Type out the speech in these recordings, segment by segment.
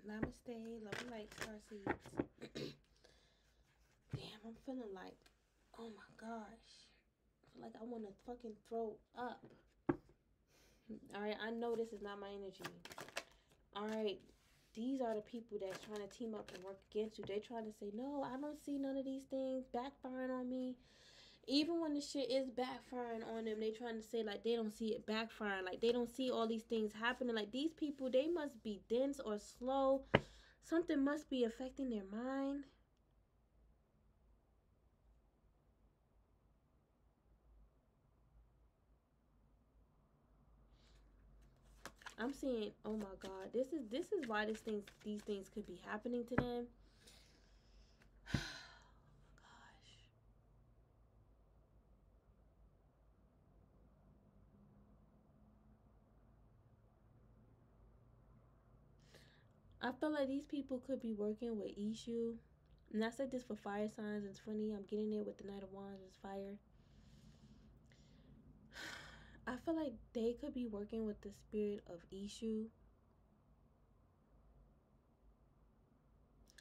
Namaste. Love and light, star seeds. Damn, I'm feeling like, oh my gosh. I feel like I want to fucking throw up. Alright, I know this is not my energy. Alright, these are the people that's trying to team up and work against you. They're trying to say, no, I don't see none of these things backfiring on me. Even when the shit is backfiring on them, they trying to say, like, they don't see it backfiring. Like, they don't see all these things happening. Like, these people, they must be dense or slow. Something must be affecting their mind. I'm seeing, oh my God, this is why these things could be happening to them. Oh my gosh. I feel like these people could be working with issue. And I said this for fire signs. It's funny, I'm getting it with the Knight of Wands. It's fire. I feel like they could be working with the spirit of issue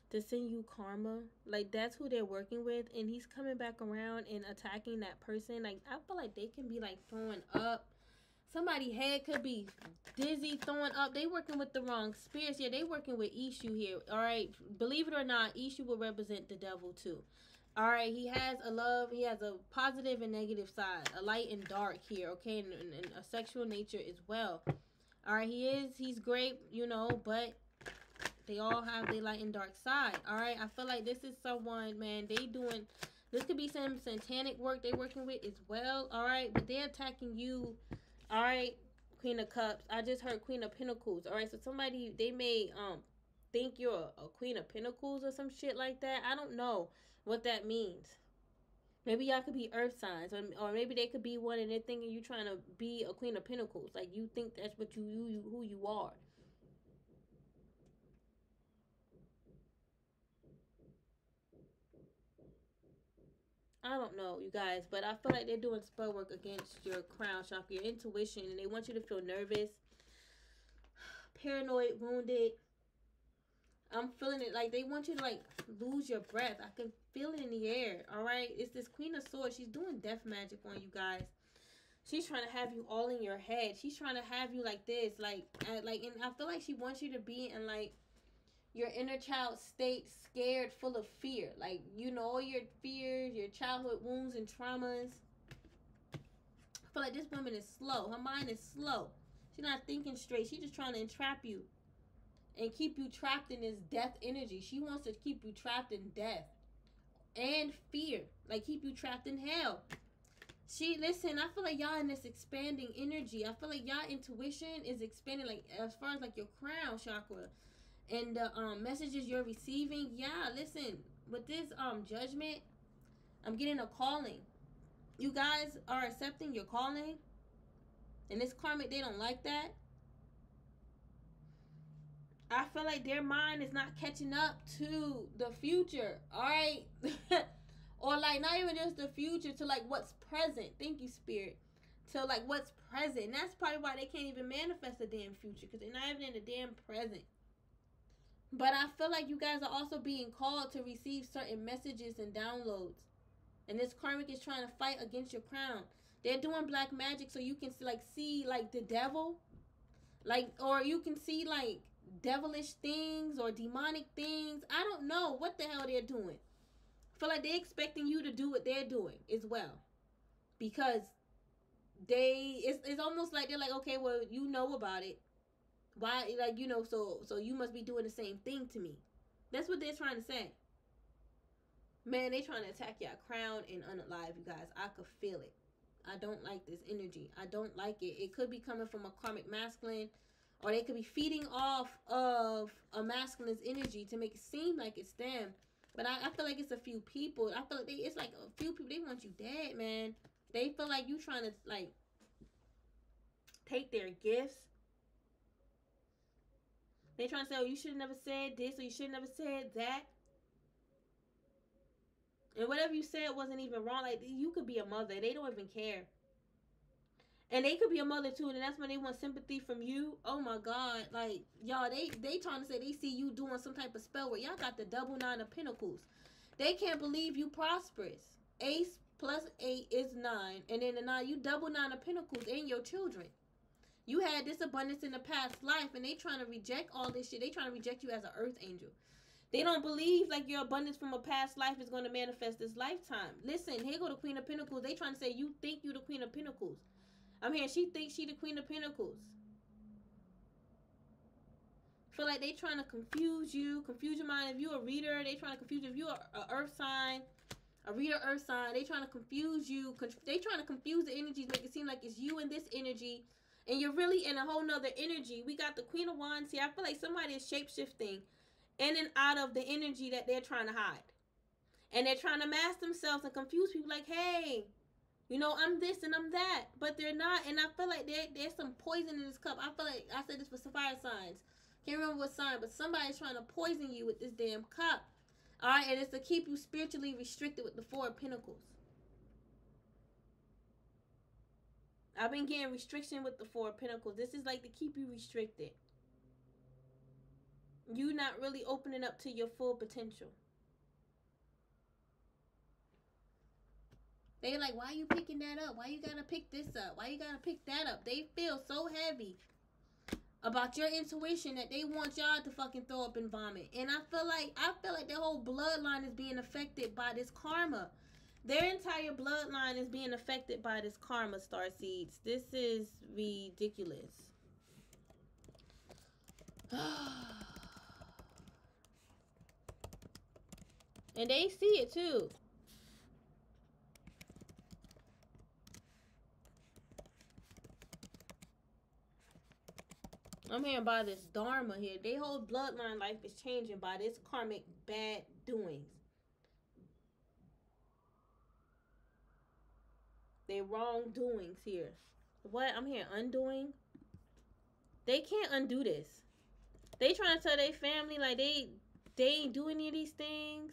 to send you karma. Like, that's who they're working with, and he's coming back around and attacking that person. Like, I feel like they can be like throwing up. Somebody's head could be dizzy, throwing up. They working with the wrong spirits. Yeah, they working with Ishu here. All right, believe it or not, Ishu will represent the devil too. All right, he has a love. He has a positive and negative side, a light and dark here. Okay, and a sexual nature as well. All right, he's great, you know, but they all have their light and dark side. All right, I feel like this is someone, man, they doing, this could be some satanic work they working with as well. All right, but they're attacking you. All right, Queen of Cups. I just heard Queen of Pentacles. All right, so somebody, they may think you're a Queen of Pentacles or some shit like that. I don't know what that means. Maybe y'all could be earth signs, or maybe they could be one and they're thinking you trying to be a Queen of Pentacles. Like, you think that's what you who you are. I don't know, you guys, but I feel like they're doing spell work against your crown chakra, your intuition, and they want you to feel nervous, paranoid, wounded. I'm feeling it. Like, they want you to, like, lose your breath. I can feel it in the air, all right? It's this Queen of Swords. She's doing death magic on you guys. She's trying to have you all in your head. She's trying to have you like this, and I feel like she wants you to be in, like, your inner child state, scared, full of fear. Like, you know, all your fears, your childhood wounds and traumas. I feel like this woman is slow. Her mind is slow. She's not thinking straight. She's just trying to entrap you and keep you trapped in this death energy. She wants to keep you trapped in death and fear. Like, keep you trapped in hell. Listen, I feel like y'all in this expanding energy. I feel like y'all intuition is expanding, like, as far as, like, your crown chakra. And the messages you're receiving. Yeah, listen, with this judgment, I'm getting a calling. You guys are accepting your calling. And this karmic, they don't like that. I feel like their mind is not catching up to the future. Alright? Or, like, not even just the future, to, like, what's present. Thank you, Spirit. To, like, what's present. And that's probably why they can't even manifest the damn future, because they're not even in the damn present. But I feel like you guys are also being called to receive certain messages and downloads. And this karmic is trying to fight against your crown. They're doing black magic so you can, like, see, like, the devil. Like, or you can see, like, devilish things or demonic things. I don't know what the hell they're doing. I feel like they're expecting you to do what they're doing as well. Because it's almost like they're like, okay, well, you know about it. Why, like, you know, so you must be doing the same thing to me. That's what they're trying to say. Man, they trying to attack your crown and unalive you guys. I could feel it. I don't like this energy. I don't like it. It could be coming from a karmic masculine, or they could be feeding off of a masculine's energy to make it seem like it's them. But I feel like it's a few people. I feel like it's like a few people. They want you dead, man. They feel like you trying to, like, take their gifts. They trying to say, oh, you should have never said this, or you should have never said that. And whatever you said wasn't even wrong. Like, you could be a mother. They don't even care. And they could be a mother too, and that's when they want sympathy from you. Oh my God. Like, y'all, they trying to say they see you doing some type of spell work. Y'all got the double 9 of pentacles. They can't believe you prosperous. Ace plus 8 is 9. And then the 9, you double 9 of pentacles and your children. You had this abundance in the past life, and they trying to reject all this shit. They trying to reject you as an earth angel. They don't believe like your abundance from a past life is going to manifest this lifetime. Listen, here go the Queen of Pentacles. They trying to say you think you the Queen of Pentacles. I'm here. She thinks she the Queen of Pentacles. Feel like they trying to confuse you, confuse your mind. If you a reader, they trying to confuse you. If you are an earth sign, a reader earth sign, they trying to confuse you. They trying to confuse the energies, make it seem like it's you in this energy, and you're really in a whole nother energy. We got the Queen of Wands here. I feel like somebody is shape-shifting in and out of the energy that they're trying to hide. And they're trying to mask themselves and confuse people like, hey, you know, I'm this and I'm that. But they're not. And I feel like there's some poison in this cup. I feel like I said this for fire signs. Can't remember what sign, but somebody's trying to poison you with this damn cup. All right, and it's to keep you spiritually restricted with the 4 of Pentacles. I've been getting restriction with the 4 of Pentacles. This is like to keep you restricted. You not really opening up to your full potential. They like, why you picking that up? Why you gotta pick this up? Why you gotta pick that up? They feel so heavy about your intuition that they want y'all to fucking throw up and vomit. And I feel like their whole bloodline is being affected by this karma. Their entire bloodline is being affected by this karma, starseeds. This is ridiculous. And they see it too. I'm hearing by this dharma here. Their whole bloodline life is changing by this karmic bad doings. Their wrongdoings here. What? I'm hearing undoing. They can't undo this. They trying to tell their family like they ain't doing any of these things.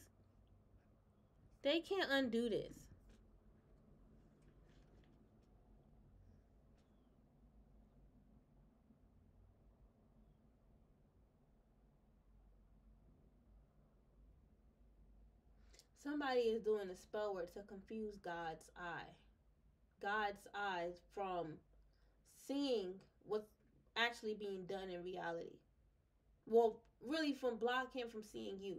They can't undo this. Somebody is doing a spell work to confuse God's eye. God's eyes from seeing what's actually being done in reality. Well, really from block him from seeing you.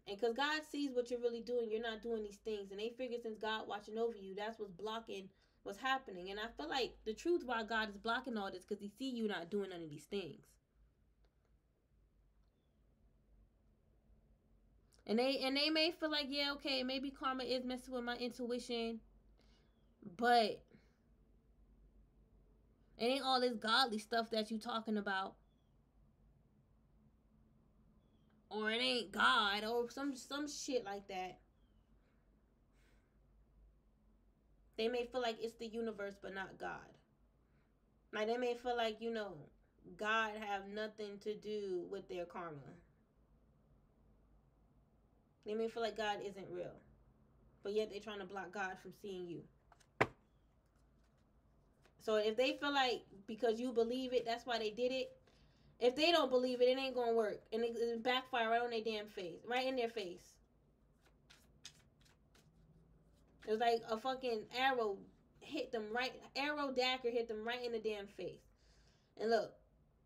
And because God sees what you're really doing, you're not doing these things. And they figure since God watching over you, that's what's blocking what's happening. And I feel like the truth why God is blocking all this because he see you not doing none of these things. And they may feel like, yeah, okay, maybe karma is messing with my intuition. But it ain't all this godly stuff that you talking about. Or it ain't God, or some shit like that. They may feel like it's the universe, but not God. Like, they may feel like, you know, God have nothing to do with their karma. They may feel like God isn't real. But yet they're trying to block God from seeing you. So if they feel like because you believe it, that's why they did it. If they don't believe it, it ain't gonna work. And it backfire right on their damn face. Right in their face. It was like a fucking arrow hit them right. Arrow dagger hit them right in the damn face. And look.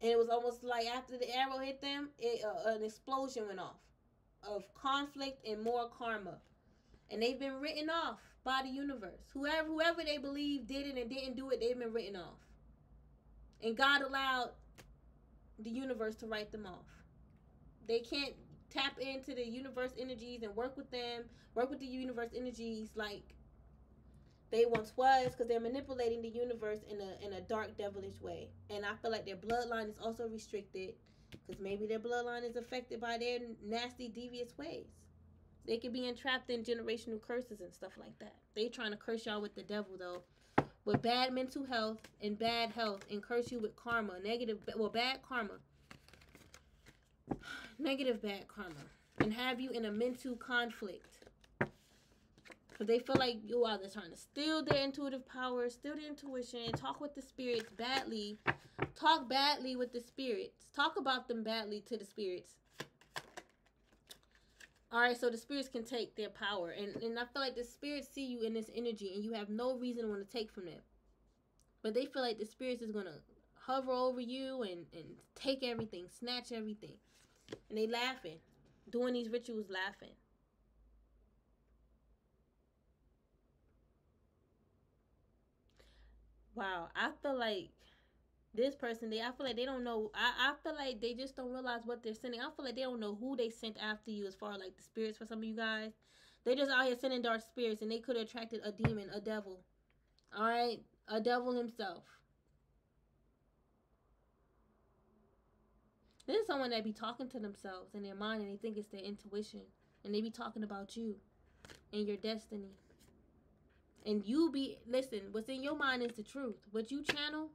And it was almost like after the arrow hit them, an explosion went off. Of conflict and more karma. And they've been written off by the universe. Whoever they believe did it and didn't do it, they've been written off. And God allowed the universe to write them off. They can't tap into the universe energies and work with them, work with the universe energies like they once was, because they're manipulating the universe in a dark, devilish way. And I feel like their bloodline is also restricted, because maybe their bloodline is affected by their nasty, devious ways. They could be entrapped in generational curses and stuff like that. They trying to curse y'all with the devil, though. With bad mental health and bad health, and curse you with karma. Bad karma. Negative bad karma. And have you in a mental conflict. Because they feel like you are either trying to steal their intuitive power, steal their intuition, talk with the spirits badly, talk badly with the spirits, talk about them badly to the spirits. Alright, so the spirits can take their power. And I feel like the spirits see you in this energy and you have no reason to want to take from them. But they feel like the spirits is going to hover over you and take everything, snatch everything. And they laughing, doing these rituals laughing. Wow, I feel like this person, I feel like they don't know. I feel like they just don't realize what they're sending. I feel like they don't know who they sent after you as far as like the spirits for some of you guys. They just out here sending dark spirits and they could have attracted a demon, a devil. Alright? A devil himself. This is someone that be talking to themselves in their mind and they think it's their intuition. And they be talking about you and your destiny. And you be, listen, what's in your mind is the truth. What you channel,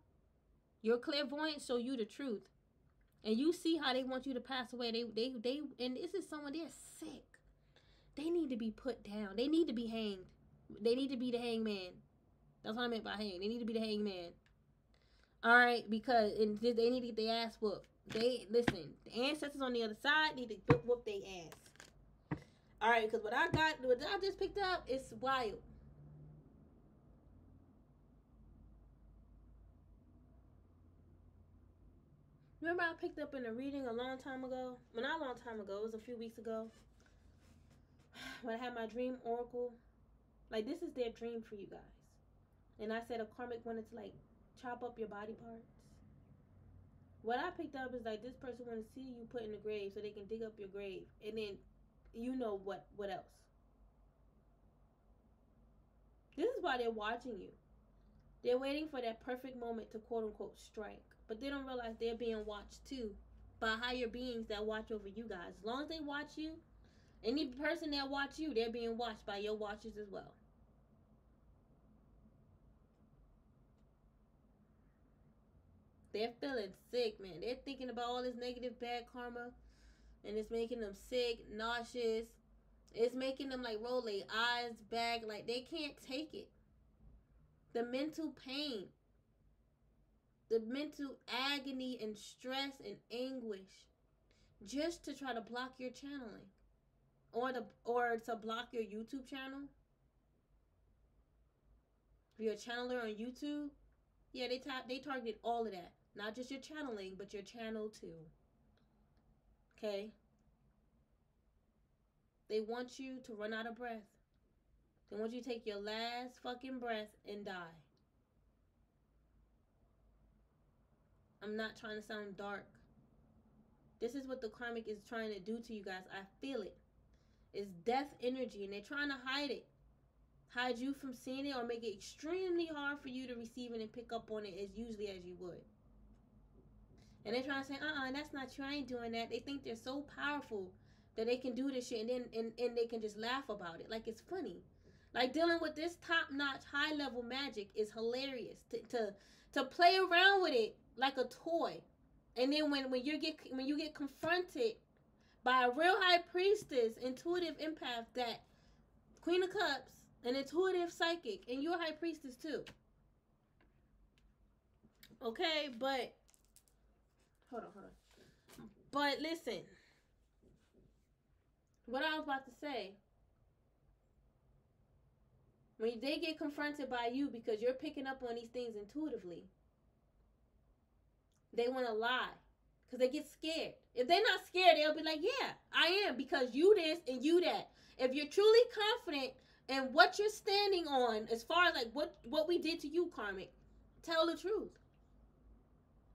your clairvoyance show you the truth. And you see how they want you to pass away. They and this is someone, they're sick. They need to be put down. They need to be hanged. They need to be the hangman. That's what I meant by hang. They need to be the hangman. Alright, because they need to get their ass whooped. Listen, the ancestors on the other side need to whoop their ass. Alright, because what I just picked up is wild. Remember I picked up in a reading a long time ago? Well, not a long time ago. It was a few weeks ago. When I had my dream oracle. Like, this is their dream for you guys. And I said a karmic wanted to, like, chop up your body parts. What I picked up is, like, this person want to see you put in the grave so they can dig up your grave. And then, you know what else. This is why they're watching you. They're waiting for that perfect moment to quote-unquote strike. But they don't realize they're being watched too by higher beings that watch over you guys. As long as they watch you, any person that watch you, they're being watched by your watchers as well. They're feeling sick, man. They're thinking about all this negative bad karma. And it's making them sick, nauseous. It's making them like roll their eyes back. Like they can't take it. The mental pain. The mental agony and stress and anguish. Just to try to block your channeling. Or to block your YouTube channel. If you're a channeler on YouTube. Yeah, they targeted all of that. Not just your channeling, but your channel too. Okay? They want you to run out of breath. They want you to take your last fucking breath and die. I'm not trying to sound dark. This is what the karmic is trying to do to you guys. I feel it. It's death energy, and they're trying to hide it. Hide you from seeing it or make it extremely hard for you to receive it and pick up on it as usually as you would. And they're trying to say, that's not true. I ain't doing that. They think they're so powerful that they can do this shit and then and they can just laugh about it. Like it's funny. Like dealing with this top-notch, high-level magic is hilarious. To play around with it like a toy. And then when you get confronted by a real high priestess, intuitive empath, that Queen of Cups, an intuitive psychic, and you're a high priestess too. Okay, but hold on. But listen, what I was about to say, when they get confronted by you because you're picking up on these things intuitively, they want to lie because they get scared. If they're not scared, they'll be like, yeah, I am, because you this and you that. If you're truly confident in what you're standing on, as far as like what we did to you, karmic, tell the truth.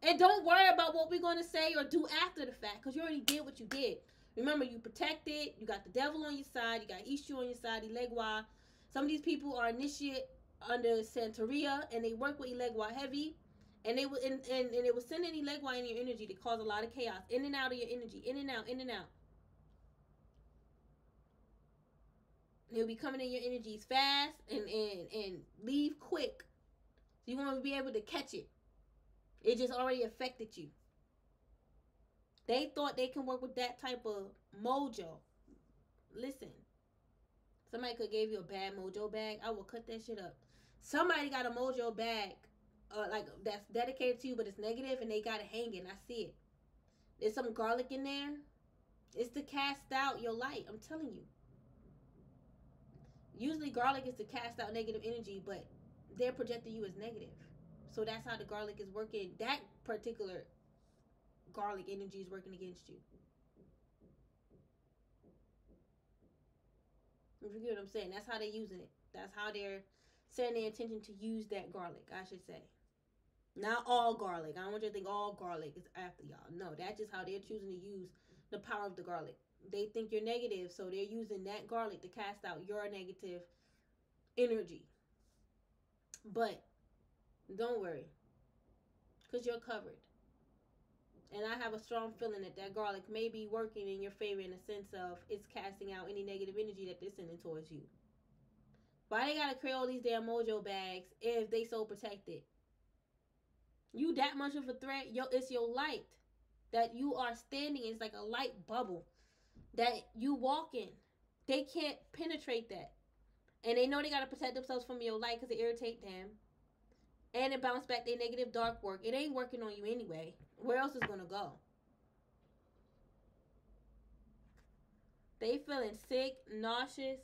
And don't worry about what we're going to say or do after the fact, because you already did what you did. Remember, you protected. You got the devil on your side. You got Ishu on your side, Ilegwa. Some of these people are initiate under Santeria, and they work with Ilegwa heavy. And they will and it will send any Ilegwa in your energy to cause a lot of chaos. In and out of your energy. In and out, in and out. He'll be coming in your energies fast and leave quick. So you won't be able to catch it. It just already affected you. They thought they can work with that type of mojo. Listen. Somebody could give you a bad mojo bag. I will cut that shit up. Somebody got a mojo bag, like that's dedicated to you, but it's negative, and they got it hanging. I see it. There's some garlic in there. It's to cast out your light. I'm telling you. Usually garlic is to cast out negative energy, but they're projecting you as negative. So that's how the garlic is working. That particular garlic energy is working against you. If you get what I'm saying, that's how they're using it. That's how they're setting their intention to use that garlic, I should say. Not all garlic. I don't want you to think all garlic is after y'all. No, that's just how they're choosing to use the power of the garlic. They think you're negative, so they're using that garlic to cast out your negative energy. But don't worry, because you're covered. And I have a strong feeling that that garlic may be working in your favor in the sense of it's casting out any negative energy that they're sending towards you. Why they gotta create all these damn mojo bags if they so protected? You that much of a threat, it's your light that you are standing in. It's like a light bubble that you walk in. They can't penetrate that. And they know they gotta protect themselves from your light because it irritates them. And it bounce back their negative dark work. It ain't working on you anyway. Where else is gonna go? They feeling sick, nauseous.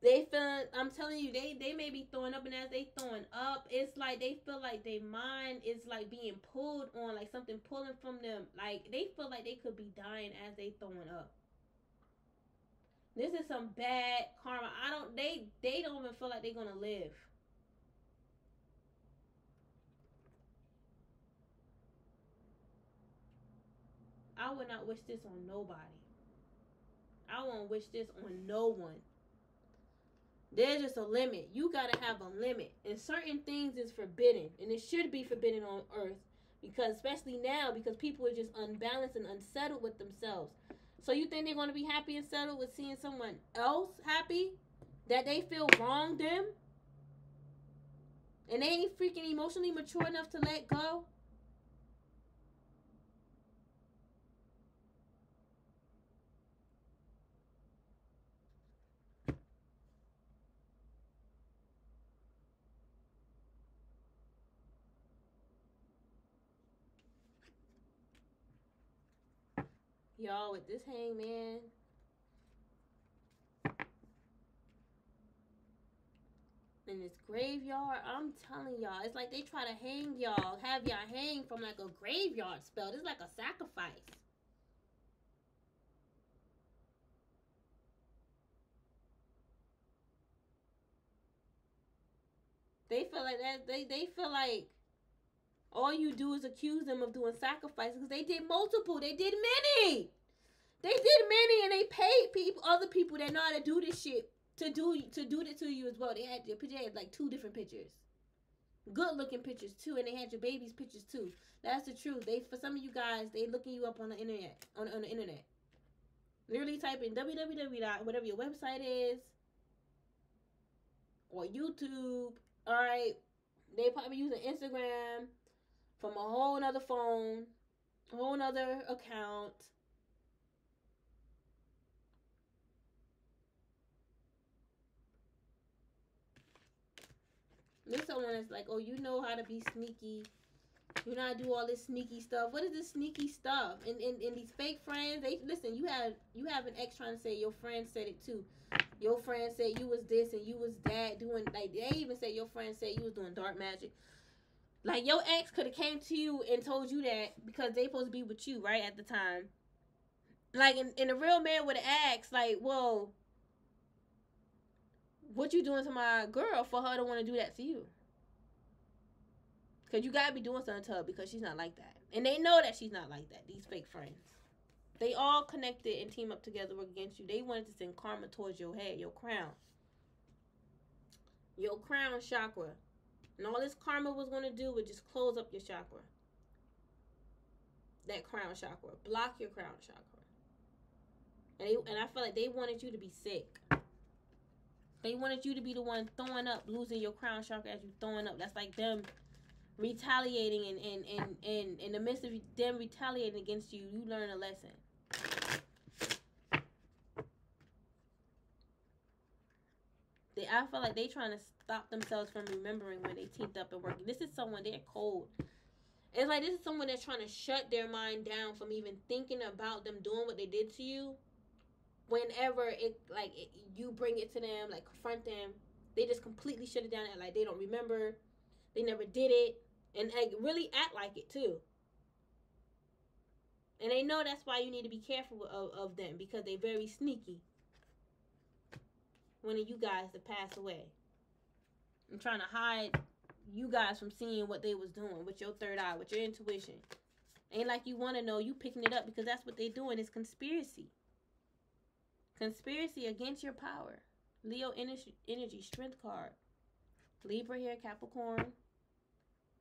They feeling, I'm telling you, they may be throwing up, and as they throwing up, it's like they feel like their mind is like being pulled on, like something pulling from them. Like they feel like they could be dying as they throwing up. This is some bad karma. They don't even feel like they're gonna live. I would not wish this on nobody. I won't wish this on no one. There's just a limit. You gotta have a limit. And certain things is forbidden. And it should be forbidden on earth. Because especially now, because people are just unbalanced and unsettled with themselves. So you think they're gonna be happy and settled with seeing someone else happy? That they feel wronged them? And they ain't freaking emotionally mature enough to let go? Y'all, with this hangman, in this graveyard, I'm telling y'all, it's like they try to hang y'all, have y'all hang from like a graveyard spell. This is like a sacrifice. They feel like that. They feel like all you do is accuse them of doing sacrifices because they did multiple. They did many. They did many, and they paid other people that know how to do this shit to do it to you as well. They had like 2 different pictures, good looking pictures too, and they had your baby's pictures too. That's the truth. For some of you guys, they looking you up on the internet, on the internet. Literally type in www. whatever your website is, or YouTube. All right, they probably using Instagram from a whole nother phone, a whole nother account. There's someone that's like, oh, you know how to be sneaky. You know how to do all this sneaky stuff. What is this sneaky stuff? And these fake friends, they listen, you have an ex trying to say your friend said it too. Your friend said you was this and you was that, doing, like, they even said your friend said you was doing dark magic. Like, your ex could have came to you and told you that because they supposed to be with you, right, at the time. Like, and a real man would have asked, like, well, what you doing to my girl for her to want to do that to you? Because you got to be doing something to her because she's not like that. And they know that she's not like that, these fake friends. They all connected and team up together work against you. They wanted to send karma towards your head, your crown. Your crown chakra. And all this karma was going to do was just close up your chakra. That crown chakra. Block your crown chakra. And I feel like they wanted you to be sick. They wanted you to be the one throwing up, losing your crown chakra as you throwing up. That's like them retaliating, and in the midst of them retaliating against you, you learn a lesson. I feel like they trying to stop themselves from remembering when they teamed up and working. This is someone, they're cold. It's like this is someone that's trying to shut their mind down from even thinking about them doing what they did to you. Whenever you bring it to them, like confront them, they just completely shut it down and like they don't remember, they never did it, and like really act like it too. And they know that's why you need to be careful of them, because they're very sneaky. One of you guys to pass away. I'm trying to hide you guys from seeing what they was doing with your third eye, with your intuition. Ain't like you want to know, you picking it up because that's what they doing. It's conspiracy. Conspiracy against your power. Leo energy, strength card. Libra here, Capricorn.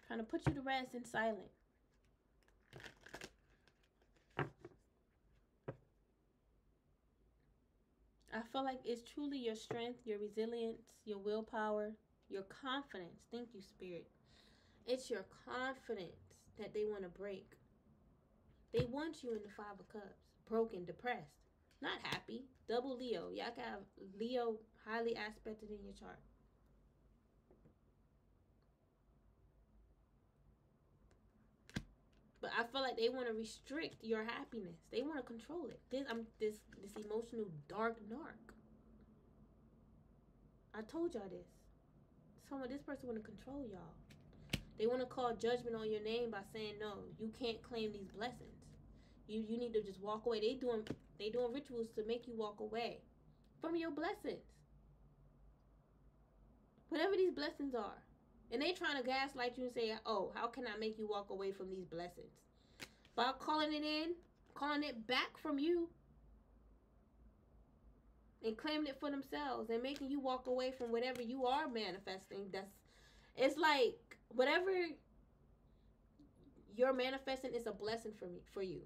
Trying to put you to rest in silence. I feel like it's truly your strength, your resilience, your willpower, your confidence. Thank you, Spirit. It's your confidence that they want to break. They want you in the Five of Cups. Broken, depressed, not happy. Double Leo. Y'all can have Leo highly aspected in your chart. But I feel like they want to restrict your happiness. They want to control it. This emotional dark narc. I told y'all this. This person want to control y'all. They want to call judgment on your name by saying, no, you can't claim these blessings. You need to just walk away. They doing rituals to make you walk away from your blessings. Whatever these blessings are. And they trying to gaslight you and say, oh, how can I make you walk away from these blessings? By calling it back from you. And claiming it for themselves and making you walk away from whatever you are manifesting. It's like whatever you're manifesting is a blessing for you.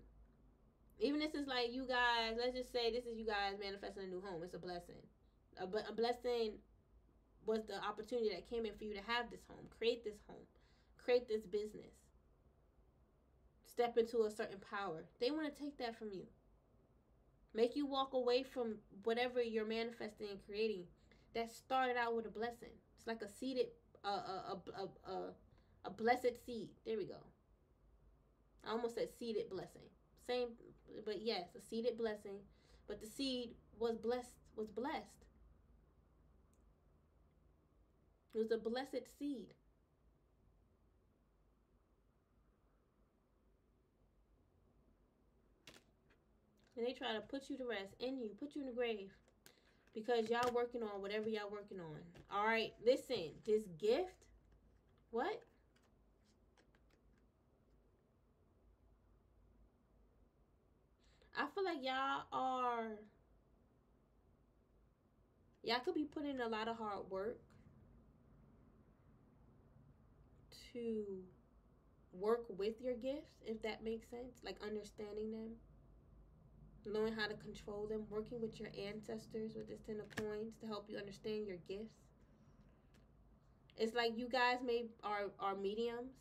Even this is like you guys, let's just say this is you guys manifesting a new home. It's a blessing. A blessing was the opportunity that came in for you to have this home, create this home, create this business, step into a certain power. They want to take that from you. Make you walk away from whatever you're manifesting and creating that started out with a blessing. It's like a seeded, a blessed seed. There we go. I almost said seeded blessing. Same, but yes, a seeded blessing. But the seed was blessed. It was a blessed seed. And they try to put you to rest, put you in the grave. Because y'all working on whatever y'all working on. Alright, listen, this gift, what? I feel like y'all could be putting in a lot of hard work to work with your gifts, if that makes sense. Like understanding them. Knowing how to control them, working with your ancestors with this 10 of coins to help you understand your gifts. It's like you guys are mediums.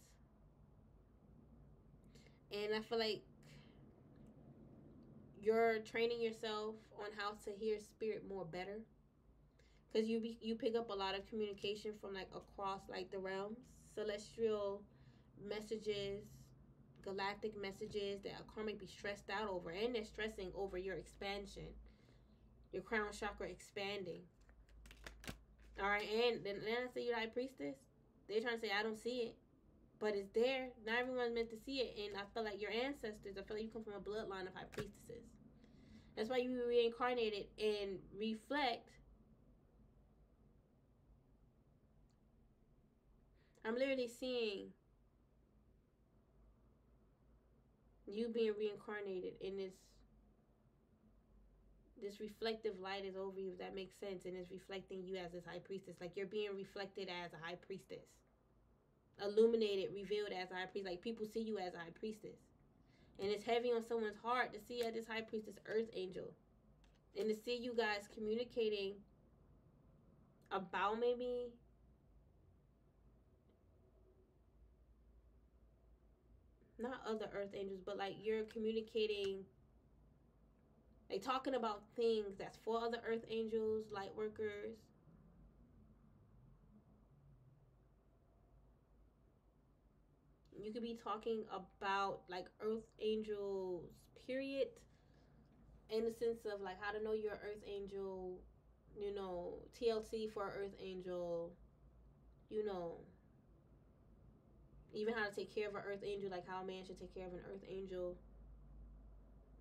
And I feel like you're training yourself on how to hear spirit more better. Because you pick up a lot of communication from like across like the realms. Celestial messages, galactic messages that a karmic be stressed out over, and they're stressing over your expansion, your crown chakra expanding. All right, and then I say you're high priestess. They're trying to say I don't see it, but it's there. Not everyone's meant to see it, and I feel like your ancestors. I feel like you come from a bloodline of high priestesses. That's why you reincarnated and reflect. I'm literally seeing you being reincarnated in this reflective light is over you, if that makes sense, and it's reflecting you as this high priestess. Like you're being reflected as a high priestess, illuminated, revealed as a high priest. Like people see you as a high priestess, and it's heavy on someone's heart to see this high priestess earth angel, and to see you guys communicating about maybe not other earth angels, but like you're communicating, like talking about things that's for other earth angels, light workers, You could be talking about like earth angels, period, in the sense of like how to know your earth angel, you know, TLC for earth angel, you know, even how to take care of an earth angel, like how a man should take care of an earth angel.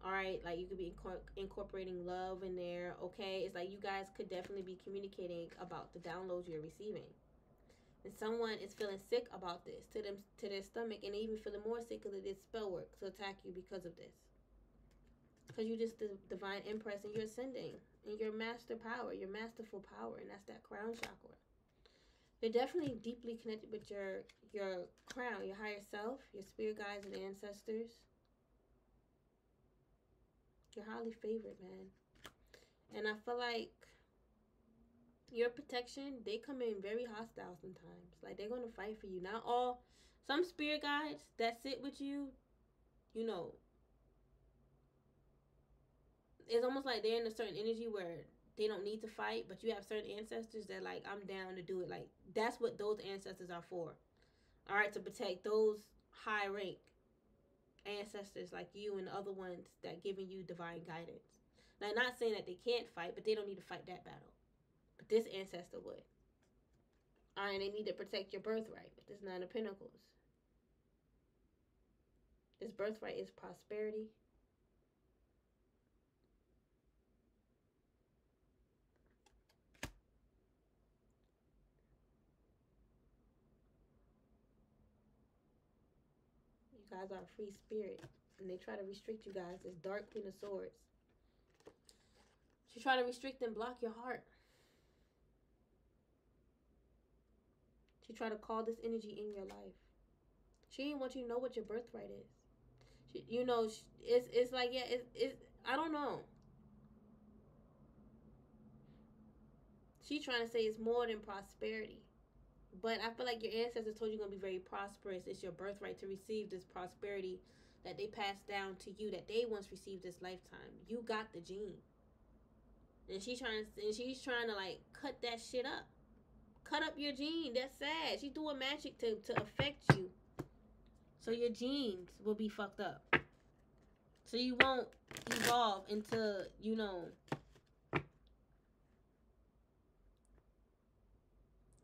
All right, like you could be incorporating love in there. Okay, it's like you guys could definitely be communicating about the downloads you're receiving. And someone is feeling sick about this to their stomach, and they even feeling more sick because it did spell work to attack you because of this. Because you just the divine empress, and you're ascending in your master power, your masterful power, and that's that crown chakra. You're definitely deeply connected with your crown, your higher self, your spirit guides and ancestors. You're highly favored, man. And I feel like your protection, they come in very hostile sometimes. Like, they're going to fight for you. Not all. Some spirit guides that sit with you, you know, it's almost like they're in a certain energy where they don't need to fight, but you have certain ancestors that, like, I'm down to do it. Like, that's what those ancestors are for. All right, to protect those high rank ancestors like you and the other ones that giving you divine guidance. Now, not saying that they can't fight, but they don't need to fight that battle. But this ancestor would. All right, they need to protect your birthright with this Nine of Pentacles. This birthright is prosperity. You guys are a free spirit, and they try to restrict you guys. This Dark Queen of Swords. She try to restrict and block your heart. She try to call this energy in your life. She didn't want you to know what your birthright is. She, you know, it's like, yeah, it's I don't know. She trying to say it's more than prosperity. But I feel like your ancestors told you you're going to be very prosperous. It's your birthright to receive this prosperity that they passed down to you, that they once received this lifetime. You got the gene. And she's trying to like cut that shit up. Cut up your gene. That's sad. She's doing magic to affect you. So your genes will be fucked up. So you won't evolve into, you know,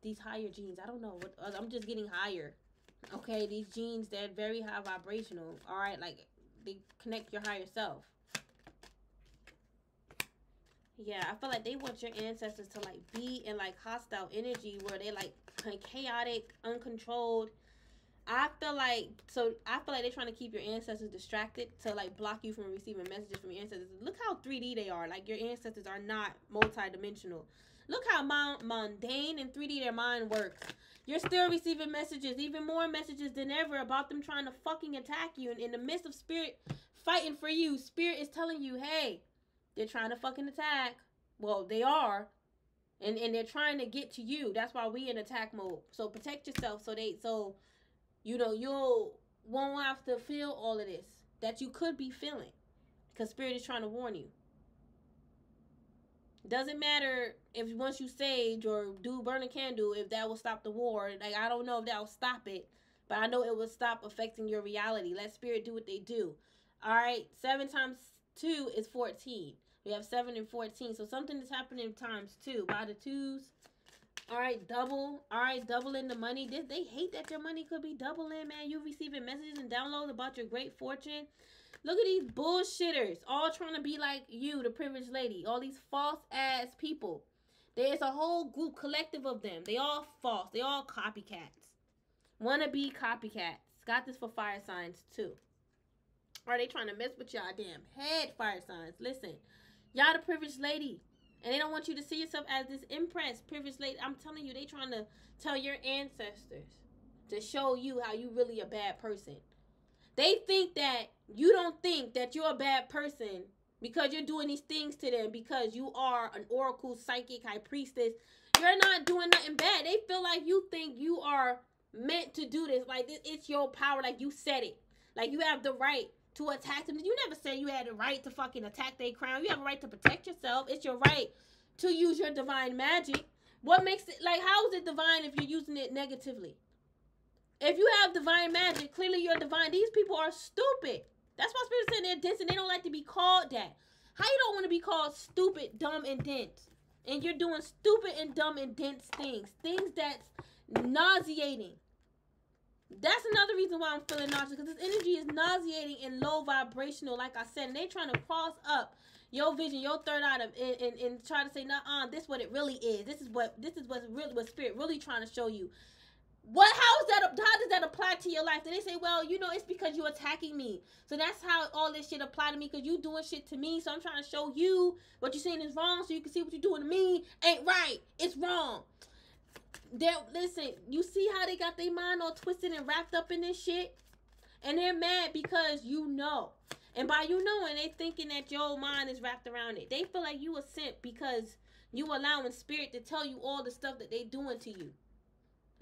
these higher genes. I don't know what I'm just getting higher. Okay, these genes, they're very high vibrational. All right, like they connect your higher self. Yeah, I feel like they want your ancestors to like be in like hostile energy where they like chaotic, uncontrolled. I feel like they're trying to keep your ancestors distracted to like block you from receiving messages from your ancestors. Look how 3D they are. Like your ancestors are not multi-dimensional. Look how mundane and 3D their mind works. You're still receiving messages, even more messages than ever, about them trying to fucking attack you. And in the midst of spirit fighting for you, spirit is telling you, hey, they're trying to fucking attack. Well, they are. And they're trying to get to you. That's why we in attack mode. So protect yourself so you know, you won't have to feel all of this that you could be feeling. Because spirit is trying to warn you. Doesn't matter if once you sage or do burn a candle, if that will stop the war. Like, I don't know if that will stop it. But I know it will stop affecting your reality. Let spirit do what they do. All right. 7 times 2 is 14. We have 7 and 14. So something is happening times 2. By the 2s. All right, double. All right, doubling the money. They hate that your money could be doubling, man. You receiving messages and downloads about your great fortune. Look at these bullshitters, all trying to be like you, the privileged lady. All these false ass people. There's a whole group, collective of them. They all false. They all copycats. Wanna be copycats. Got this for fire signs too. Are they trying to mess with y'all damn head, fire signs? Listen, y'all the privileged lady. And they don't want you to see yourself as this empress, privileged lady. I'm telling you, they trying to tell your ancestors to show you how you really a bad person. They think that you don't think that you're a bad person because you're doing these things to them because you are an oracle, psychic, high priestess. You're not doing nothing bad. They feel like you think you are meant to do this. Like, it's your power. Like, you said it. Like, you have the right to attack them. You never said you had the right to fucking attack their crown. You have a right to protect yourself. It's your right to use your divine magic. What makes it, like, how is it divine if you're using it negatively? If you have divine magic, clearly you're divine. These people are stupid. That's why Spirit saying they're dense and they don't like to be called that. How you don't want to be called stupid, dumb, and dense? And you're doing stupid and dumb and dense things. Things that's nauseating. That's another reason why I'm feeling nauseous. Because this energy is nauseating and low vibrational, like I said. And they trying to cross up your vision, your third eye, and try to say, nah, this is what it really is. This is what's really what Spirit really trying to show you. How does that apply to your life? Then they say, well, you know, it's because you're attacking me. So that's how all this shit apply to me, because you doing shit to me. So I'm trying to show you what you're saying is wrong, so you can see what you're doing to me ain't right. It's wrong. Listen, you see how they got their mind all twisted and wrapped up in this shit? And they're mad because you know. And by you knowing, they thinking that your mind is wrapped around it. They feel like you a simp because you allowing Spirit to tell you all the stuff that they doing to you.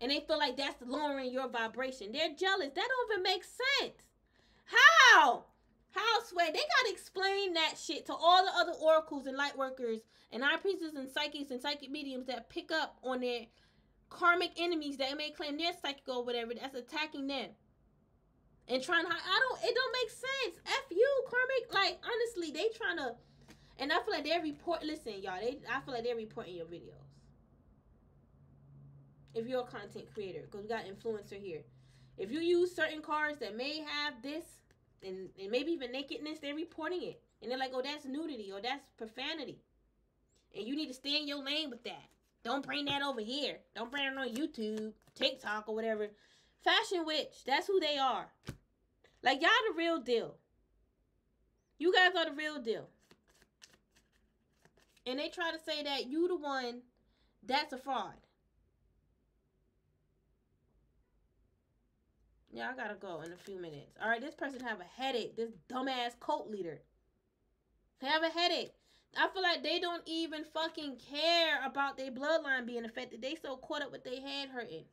And they feel like that's lowering your vibration. They're jealous. That don't even make sense. How? How, Sway? They got to explain that shit to all the other oracles and light workers and high priestesses and psychic mediums that pick up on their karmic enemies that may claim they're psychic or whatever that's attacking them. And trying to, it don't make sense. F you, karmic. Like, honestly, they trying to, and I feel like they're listen, y'all, I feel like they're reporting your videos. If you're a content creator, because we got influencer here. If you use certain cards that may have this, and maybe even nakedness, they're reporting it. And they're like, oh, that's nudity, or that's profanity. And you need to stay in your lane with that. Don't bring that over here. Don't bring it on YouTube, TikTok, or whatever. Fashion Witch, that's who they are. Like, y'all the real deal. You guys are the real deal. And they try to say that you the one that's a fraud. Yeah, I gotta go in a few minutes. All right, this person have a headache. This dumbass cult leader. They have a headache. I feel like they don't even fucking care about their bloodline being affected. They so caught up with their head hurting.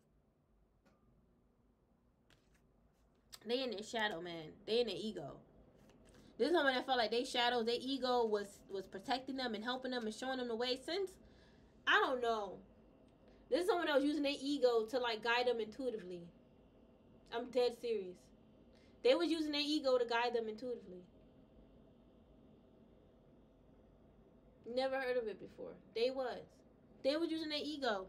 They in their shadow, man. They in their ego. This is someone that felt like they shadow, their ego was protecting them and helping them and showing them the way since, I don't know. This is someone that was using their ego to like guide them intuitively. I'm dead serious. They was using their ego to guide them intuitively. Never heard of it before. They was using their ego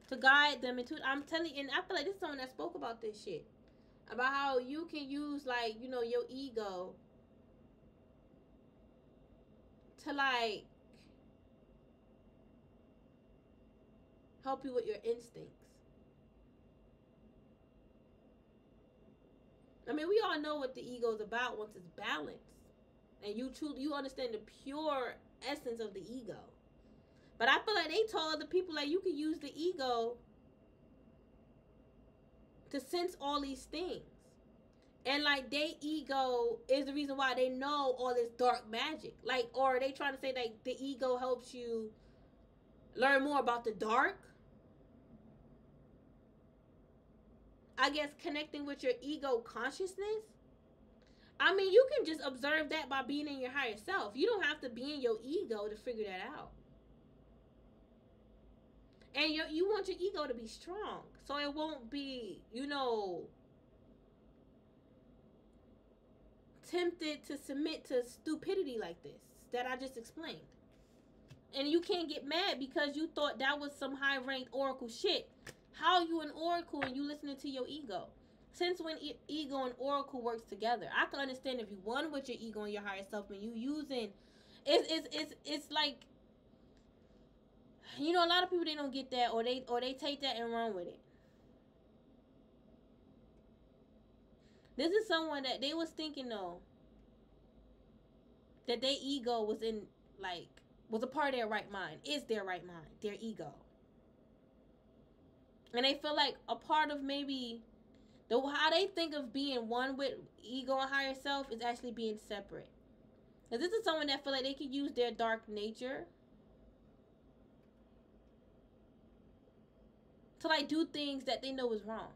to guide them intuitively. I'm telling you, and I feel like this is someone that spoke about this shit. About how you can use, like, you know, your ego to, like, help you with your instincts. I mean, we all know what the ego is about once it's balanced. And you understand the pure essence of the ego. But I feel like they told other people, like, you can use the ego to sense all these things. And, like, their ego is the reason why they know all this dark magic. Like, or are they trying to say, like, the ego helps you learn more about the dark? I guess connecting with your ego consciousness. I mean, you can just observe that by being in your higher self. You don't have to be in your ego to figure that out. And you want your ego to be strong. So it won't be, you know, tempted to submit to stupidity like this that I just explained. And you can't get mad because you thought that was some high-ranked oracle shit. How you an oracle and you listening to your ego? Since when ego and oracle works together? I can understand if you one with your ego and your higher self and you using, it's like, you know, a lot of people, they don't get that, or they take that and run with it. This is someone that they was thinking though that their ego was in, like, was a part of their right mind. Is their right mind, their ego. And they feel like a part of maybe how they think of being one with ego and higher self is actually being separate. Because this is someone that feel like they could use their dark nature to, like, do things that they know is wrong.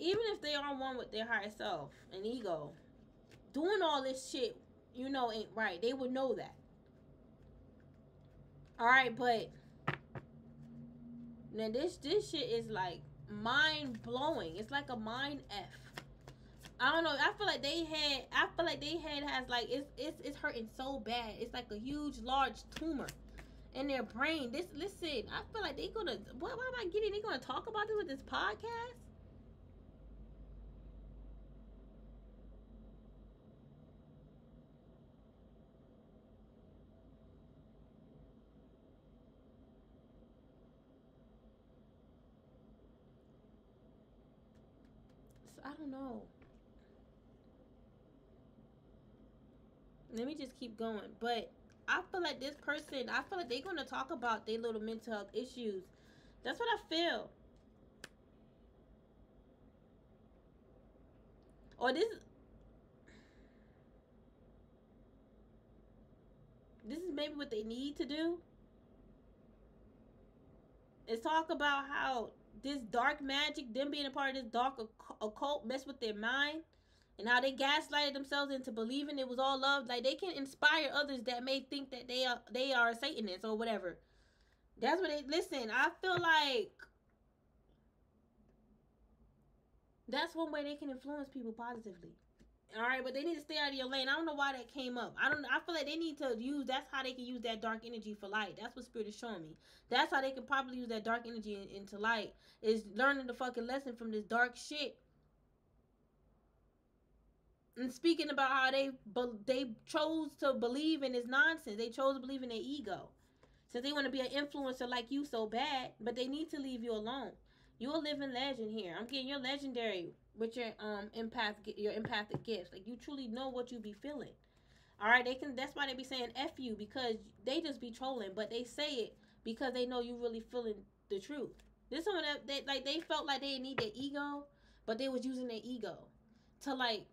even if they are one with their higher self and ego, doing all this shit, you know, ain't right. They would know that. All right, but now this shit is like mind blowing. It's like a mind f. I don't know. I feel like they head has like it's hurting so bad. It's like a huge large tumor in their brain. Listen, I feel like they gonna what am I getting? They gonna talk about this with this podcast? So, I don't know. Let me just keep going. But I feel like this person, I feel like they're gonna talk about their little mental health issues. That's what I feel. Or this is maybe what they need to do. Is talk about how this dark magic, them being a part of this dark occult, mess with their mind, and how they gaslighted themselves into believing it was all love. Like they can inspire others that may think that they are Satanists or whatever. That's what they listen. I feel like that's one way they can influence people positively. All right, but they need to stay out of your lane. I don't know why that came up. I feel like they need to use. That's how they can use that dark energy for light. That's what Spirit is showing me. That's how they can probably use that dark energy into light. Is learning the fucking lesson from this dark shit. And speaking about how they chose to believe in this nonsense. They chose to believe in their ego. Since they want to be an influencer like you so bad, but they need to leave you alone. You're a living legend here. I'm getting you're legendary with your empathic gifts. Like you truly know what you be feeling. All right, they can. That's why they be saying "f you" because they just be trolling, but they say it because they know you really feeling the truth. This one that they felt like they didn't need their ego, but they was using their ego to like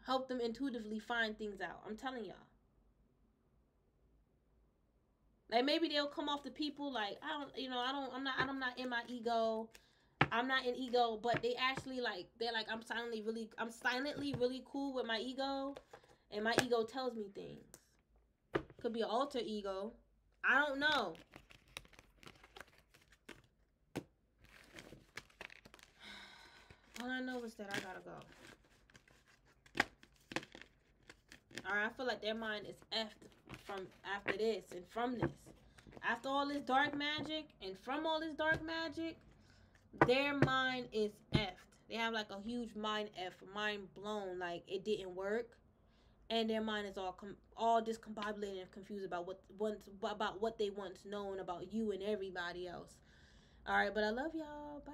help them intuitively find things out. I'm telling y'all. Like maybe they'll come off the people like I'm not in my ego. I'm not in ego, but they actually like they're like I'm silently really cool with my ego, and my ego tells me things. Could be an alter ego. I don't know. All I know is that I gotta go. Alright, I feel like their mind is effed from after this and from this. After all this dark magic and from all this dark magic, their mind is effed. They have like a huge mind mind blown, like it didn't work, and their mind is all discombobulated and confused about what they once known about you and everybody else. All right, but I love y'all. Bye.